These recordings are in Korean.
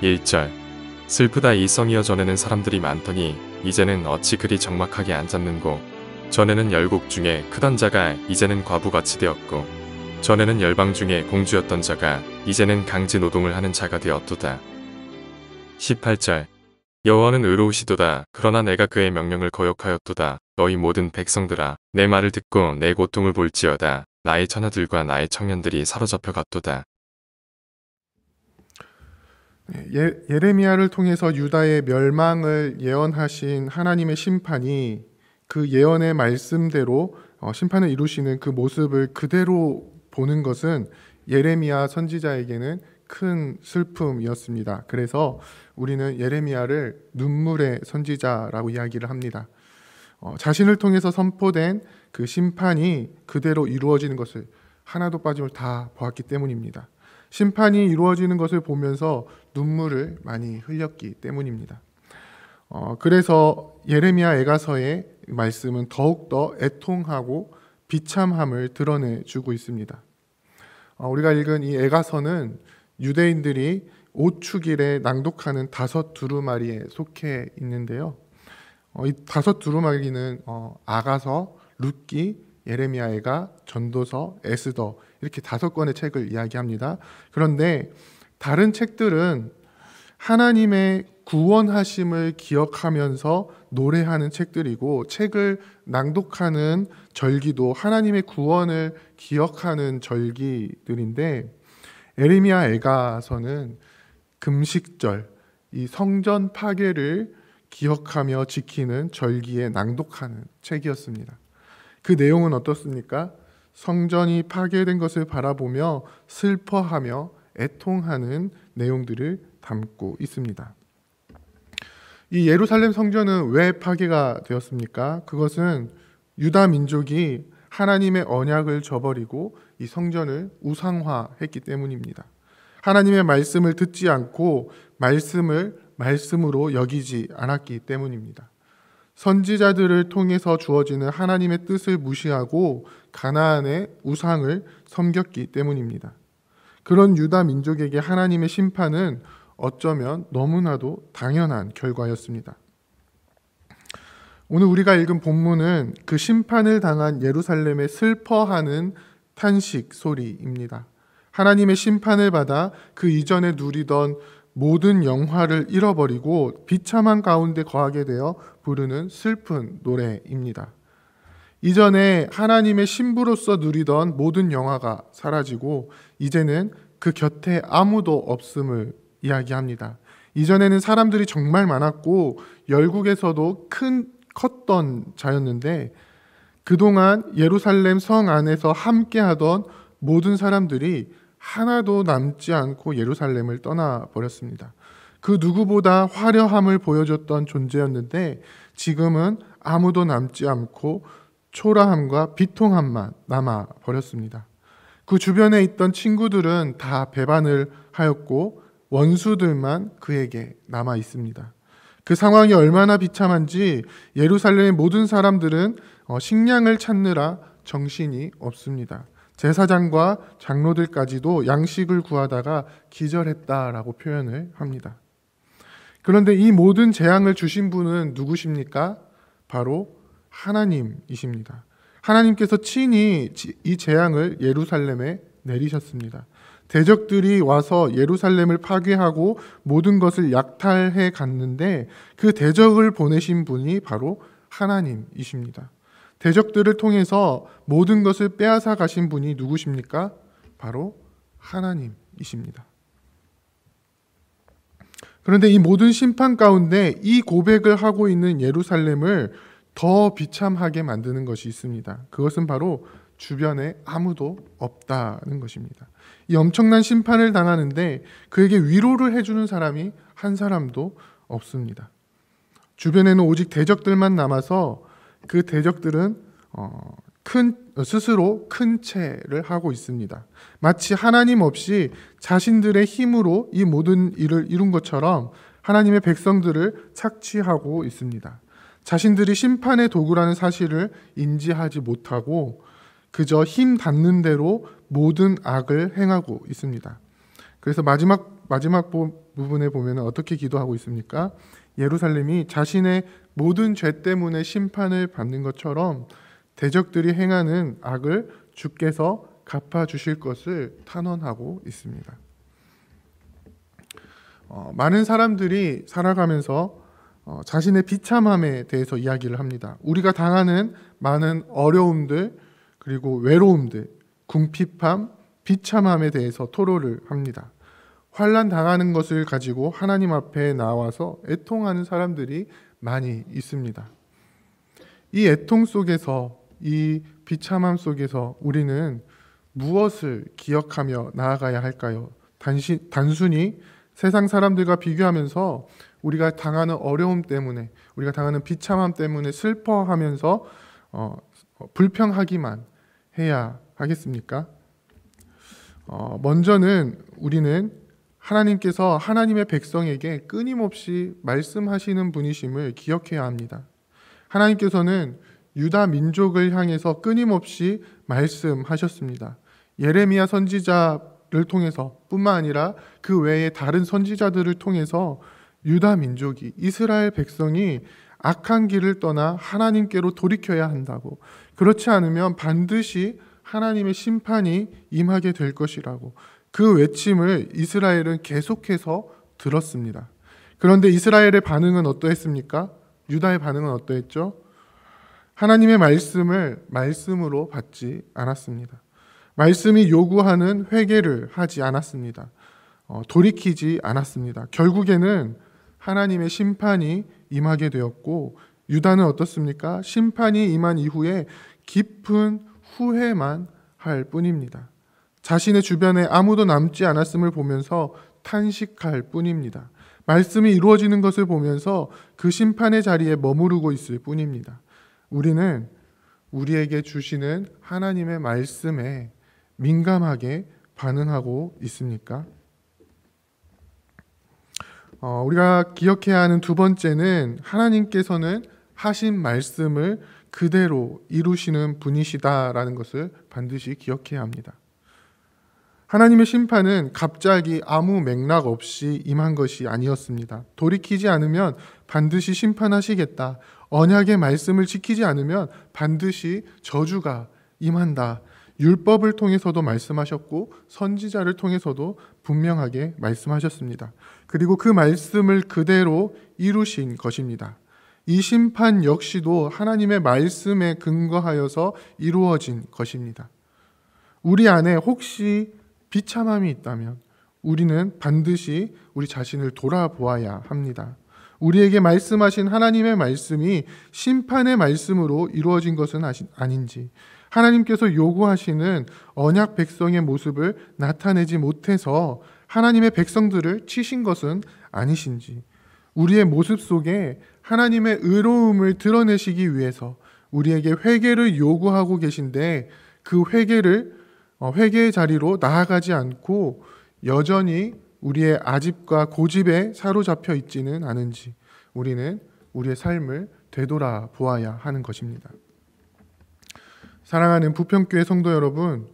1절 슬프다 이성이여 전에는 사람들이 많더니 이제는 어찌 그리 적막하게 앉았는고 전에는 열국 중에 크던 자가 이제는 과부같이 되었고 전에는 열방 중에 공주였던 자가 이제는 강지 노동을 하는 자가 되었도다. 18절 여호와는 의로우시도다. 그러나 내가 그의 명령을 거역하였도다. 너희 모든 백성들아 내 말을 듣고 내 고통을 볼지어다. 나의 처녀들과 나의 청년들이 사로잡혀 갔도다. 예레미야를 통해서 유다의 멸망을 예언하신 하나님의 심판이 그 예언의 말씀대로 심판을 이루시는 그 모습을 그대로 보는 것은 예레미야 선지자에게는 큰 슬픔이었습니다. 그래서 우리는 예레미야를 눈물의 선지자라고 이야기를 합니다. 자신을 통해서 선포된 그 심판이 그대로 이루어지는 것을 하나도 빠짐을 다 보았기 때문입니다. 심판이 이루어지는 것을 보면서 눈물을 많이 흘렸기 때문입니다. 그래서 예레미야 애가서의 말씀은 더욱더 애통하고 비참함을 드러내주고 있습니다. 우리가 읽은 이 애가서는 유대인들이 오축일에 낭독하는 5 두루마리에 속해 있는데요. 이 5 두루마리는 아가서, 룻기, 예레미야 애가, 전도서, 에스더 이렇게 5권의 책을 이야기합니다. 그런데 다른 책들은 하나님의 구원하심을 기억하면서 노래하는 책들이고 책을 낭독하는 절기도 하나님의 구원을 기억하는 절기들인데 예레미야 애가서는 금식절, 이 성전 파괴를 기억하며 지키는 절기에 낭독하는 책이었습니다. 그 내용은 어떻습니까? 성전이 파괴된 것을 바라보며 슬퍼하며 애통하는 내용들을 담고 있습니다. 이 예루살렘 성전은 왜 파괴가 되었습니까? 그것은 유다 민족이 하나님의 언약을 저버리고 이 성전을 우상화했기 때문입니다. 하나님의 말씀을 듣지 않고 말씀을 말씀으로 여기지 않았기 때문입니다. 선지자들을 통해서 주어지는 하나님의 뜻을 무시하고 가나안의 우상을 섬겼기 때문입니다. 그런 유다 민족에게 하나님의 심판은 어쩌면 너무나도 당연한 결과였습니다. 오늘 우리가 읽은 본문은 그 심판을 당한 예루살렘의 슬퍼하는 탄식 소리입니다. 하나님의 심판을 받아 그 이전에 누리던 모든 영화를 잃어버리고 비참한 가운데 거하게 되어 부르는 슬픈 노래입니다. 이전에 하나님의 신부로서 누리던 모든 영화가 사라지고 이제는 그 곁에 아무도 없음을 이야기합니다. 이전에는 사람들이 정말 많았고 열국에서도 컸던 자였는데 그동안 예루살렘 성 안에서 함께하던 모든 사람들이 하나도 남지 않고 예루살렘을 떠나버렸습니다. 그 누구보다 화려함을 보여줬던 존재였는데 지금은 아무도 남지 않고 초라함과 비통함만 남아버렸습니다. 그 주변에 있던 친구들은 다 배반을 하였고 원수들만 그에게 남아 있습니다. 그 상황이 얼마나 비참한지 예루살렘의 모든 사람들은 식량을 찾느라 정신이 없습니다. 제사장과 장로들까지도 양식을 구하다가 기절했다라고 표현을 합니다. 그런데 이 모든 재앙을 주신 분은 누구십니까? 바로 하나님이십니다. 하나님께서 친히 이 재앙을 예루살렘에 내리셨습니다. 대적들이 와서 예루살렘을 파괴하고 모든 것을 약탈해 갔는데 그 대적을 보내신 분이 바로 하나님이십니다. 대적들을 통해서 모든 것을 빼앗아 가신 분이 누구십니까? 바로 하나님이십니다. 그런데 이 모든 심판 가운데 이 고백을 하고 있는 예루살렘을 더 비참하게 만드는 것이 있습니다. 그것은 바로 주변에 아무도 없다는 것입니다. 이 엄청난 심판을 당하는데 그에게 위로를 해주는 사람이 한 사람도 없습니다. 주변에는 오직 대적들만 남아서 그 대적들은 스스로 큰 채를 하고 있습니다. 마치 하나님 없이 자신들의 힘으로 이 모든 일을 이룬 것처럼 하나님의 백성들을 착취하고 있습니다. 자신들이 심판의 도구라는 사실을 인지하지 못하고 그저 힘 닿는 대로 모든 악을 행하고 있습니다. 그래서 마지막 마지막 부분에 보면 어떻게 기도하고 있습니까? 예루살렘이 자신의 모든 죄 때문에 심판을 받는 것처럼 대적들이 행하는 악을 주께서 갚아주실 것을 탄원하고 있습니다. 많은 사람들이 살아가면서 자신의 비참함에 대해서 이야기를 합니다. 우리가 당하는 많은 어려움들, 그리고 외로움들, 궁핍함, 비참함에 대해서 토로를 합니다. 환난 당하는 것을 가지고 하나님 앞에 나와서 애통하는 사람들이 많이 있습니다. 이 애통 속에서, 이 비참함 속에서 우리는 무엇을 기억하며 나아가야 할까요? 단순히 세상 사람들과 비교하면서 우리가 당하는 어려움 때문에, 우리가 당하는 비참함 때문에 슬퍼하면서 불평하기만 해야 하겠습니까? 먼저는 우리는 하나님께서 하나님의 백성에게 끊임없이 말씀하시는 분이심을 기억해야 합니다. 하나님께서는 유다 민족을 향해서 끊임없이 말씀하셨습니다. 예레미야 선지자를 통해서 뿐만 아니라 그 외에 다른 선지자들을 통해서 유다 민족이, 이스라엘 백성이 악한 길을 떠나 하나님께로 돌이켜야 한다고, 그렇지 않으면 반드시 하나님의 심판이 임하게 될 것이라고, 그 외침을 이스라엘은 계속해서 들었습니다. 그런데 이스라엘의 반응은 어떠했습니까? 유다의 반응은 어떠했죠? 하나님의 말씀을 말씀으로 받지 않았습니다. 말씀이 요구하는 회개를 하지 않았습니다. 돌이키지 않았습니다. 결국에는 하나님의 심판이 임하게 되었고, 유다는 어떻습니까? 심판이 임한 이후에 깊은 후회만 할 뿐입니다. 자신의 주변에 아무도 남지 않았음을 보면서 탄식할 뿐입니다. 말씀이 이루어지는 것을 보면서 그 심판의 자리에 머무르고 있을 뿐입니다. 우리는 우리에게 주시는 하나님의 말씀에 민감하게 반응하고 있습니까? 우리가 기억해야 하는 두 번째는 하나님께서는 하신 말씀을 그대로 이루시는 분이시다라는 것을 반드시 기억해야 합니다. 하나님의 심판은 갑자기 아무 맥락 없이 임한 것이 아니었습니다. 돌이키지 않으면 반드시 심판하시겠다. 언약의 말씀을 지키지 않으면 반드시 저주가 임한다. 율법을 통해서도 말씀하셨고 선지자를 통해서도 분명하게 말씀하셨습니다. 그리고 그 말씀을 그대로 이루신 것입니다. 이 심판 역시도 하나님의 말씀에 근거하여서 이루어진 것입니다. 우리 안에 혹시 비참함이 있다면 우리는 반드시 우리 자신을 돌아보아야 합니다. 우리에게 말씀하신 하나님의 말씀이 심판의 말씀으로 이루어진 것은 아닌지, 하나님께서 요구하시는 언약 백성의 모습을 나타내지 못해서 하나님의 백성들을 치신 것은 아니신지, 우리의 모습 속에 하나님의 의로움을 드러내시기 위해서 우리에게 회개를 요구하고 계신데 그 회개의 자리로 나아가지 않고 여전히 우리의 아집과 고집에 사로잡혀 있지는 않은지 우리는 우리의 삶을 되돌아보아야 하는 것입니다. 사랑하는 부평교회 성도 여러분,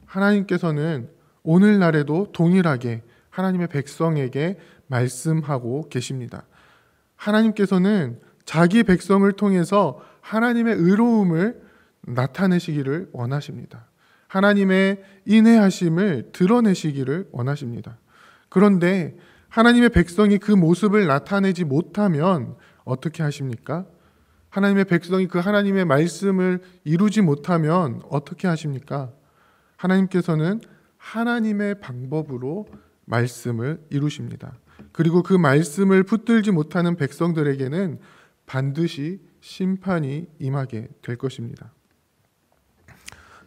하나님께서는 오늘날에도 동일하게 하나님의 백성에게 말씀하고 계십니다. 하나님께서는 자기 백성을 통해서 하나님의 의로움을 나타내시기를 원하십니다. 하나님의 인내하심을 드러내시기를 원하십니다. 그런데 하나님의 백성이 그 모습을 나타내지 못하면 어떻게 하십니까? 하나님의 백성이 그 하나님의 말씀을 이루지 못하면 어떻게 하십니까? 하나님께서는 하나님의 방법으로 말씀을 이루십니다. 그리고 그 말씀을 붙들지 못하는 백성들에게는 반드시 심판이 임하게 될 것입니다.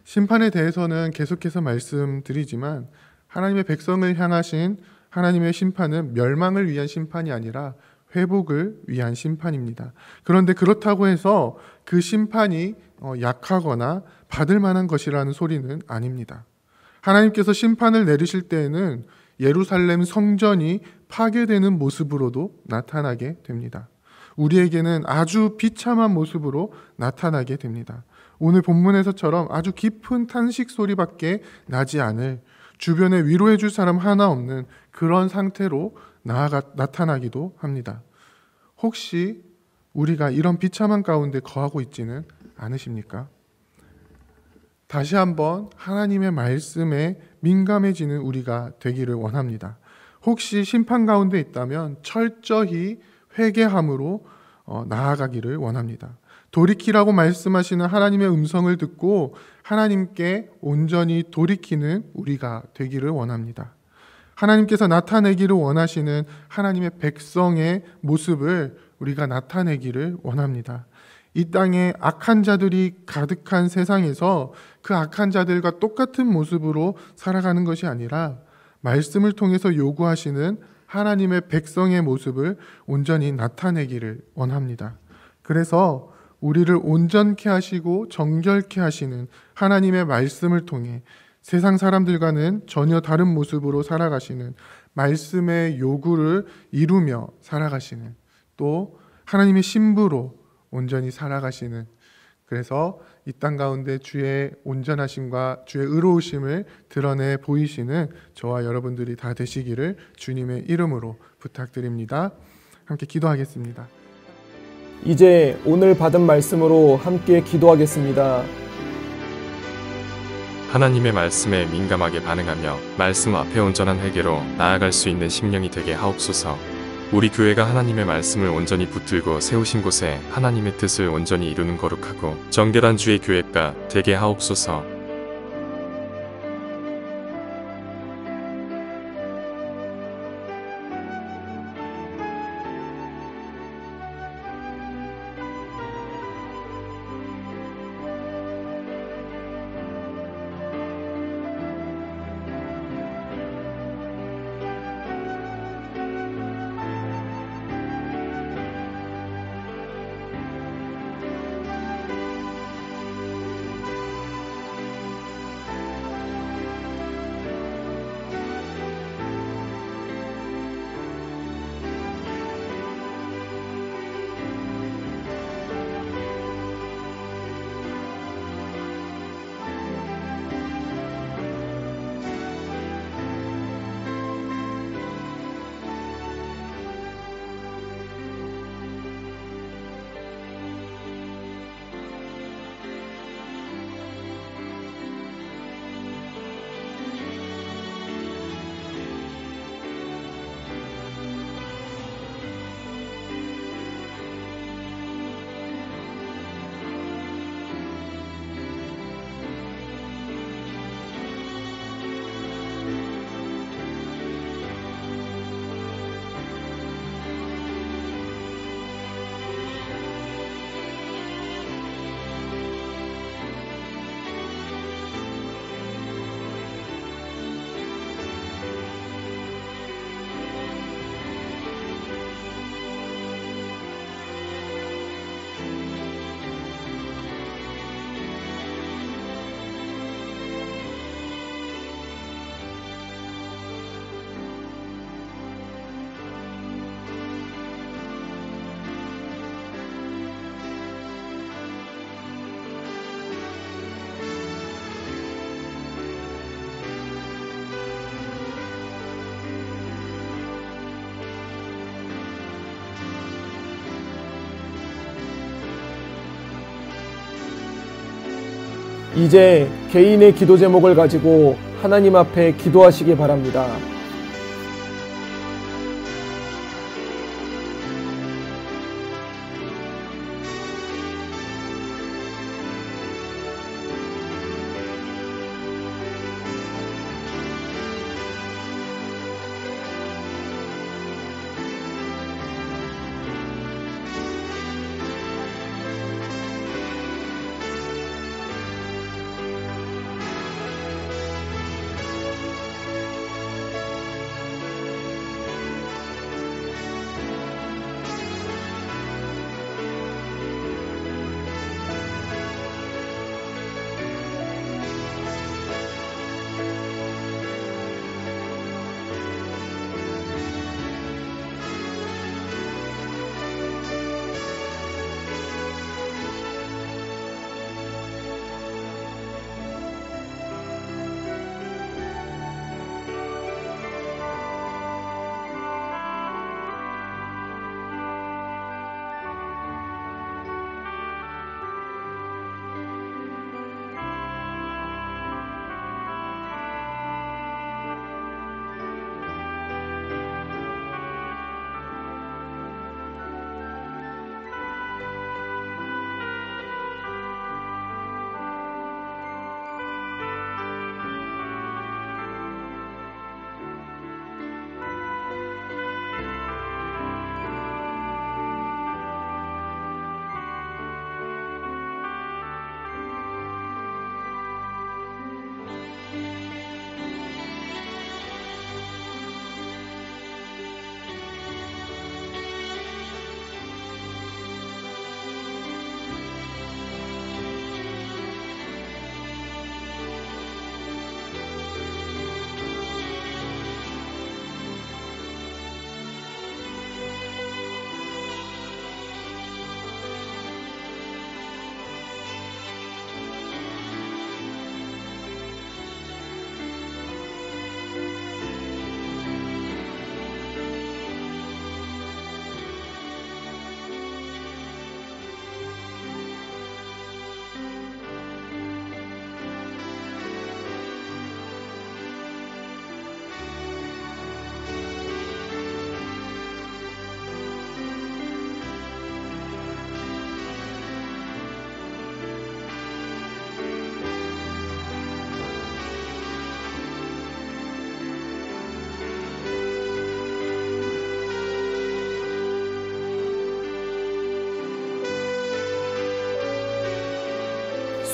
심판에 대해서는 계속해서 말씀드리지만 하나님의 백성을 향하신 하나님의 심판은 멸망을 위한 심판이 아니라 회복을 위한 심판입니다. 그런데 그렇다고 해서 그 심판이 약하거나 받을 만한 것이라는 소리는 아닙니다. 하나님께서 심판을 내리실 때에는 예루살렘 성전이 파괴되는 모습으로도 나타나게 됩니다. 우리에게는 아주 비참한 모습으로 나타나게 됩니다. 오늘 본문에서처럼 아주 깊은 탄식 소리밖에 나지 않을 주변에 위로해 줄 사람 하나 없는 그런 상태로 나타나기도 합니다. 혹시 우리가 이런 비참한 가운데 거하고 있지는 않으십니까? 다시 한번 하나님의 말씀에 민감해지는 우리가 되기를 원합니다. 혹시 심판 가운데 있다면 철저히 회개함으로 나아가기를 원합니다. 돌이키라고 말씀하시는 하나님의 음성을 듣고 하나님께 온전히 돌이키는 우리가 되기를 원합니다. 하나님께서 나타내기를 원하시는 하나님의 백성의 모습을 우리가 나타내기를 원합니다. 이 땅에 악한 자들이 가득한 세상에서 그 악한 자들과 똑같은 모습으로 살아가는 것이 아니라 말씀을 통해서 요구하시는 하나님의 백성의 모습을 온전히 나타내기를 원합니다. 그래서 우리를 온전케 하시고 정결케 하시는 하나님의 말씀을 통해 세상 사람들과는 전혀 다른 모습으로 살아가시는 말씀의 요구를 이루며 살아가시는, 또 하나님의 신부로 온전히 살아가시는, 그래서 이 땅 가운데 주의 온전하심과 주의 의로우심을 드러내 보이시는 저와 여러분들이 다 되시기를 주님의 이름으로 부탁드립니다. 함께 기도하겠습니다. 이제 오늘 받은 말씀으로 함께 기도하겠습니다. 하나님의 말씀에 민감하게 반응하며 말씀 앞에 온전한 회개로 나아갈 수 있는 심령이 되게 하옵소서. 우리 교회가 하나님의 말씀을 온전히 붙들고 세우신 곳에 하나님의 뜻을 온전히 이루는 거룩하고 정결한 주의 교회가 되게 하옵소서. 이제 개인의 기도 제목을 가지고 하나님 앞에 기도하시기 바랍니다.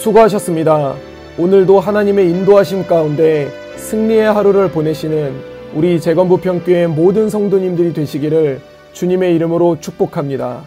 수고하셨습니다. 오늘도 하나님의 인도하심 가운데 승리의 하루를 보내시는 우리 재건부평교회 모든 성도님들이 되시기를 주님의 이름으로 축복합니다.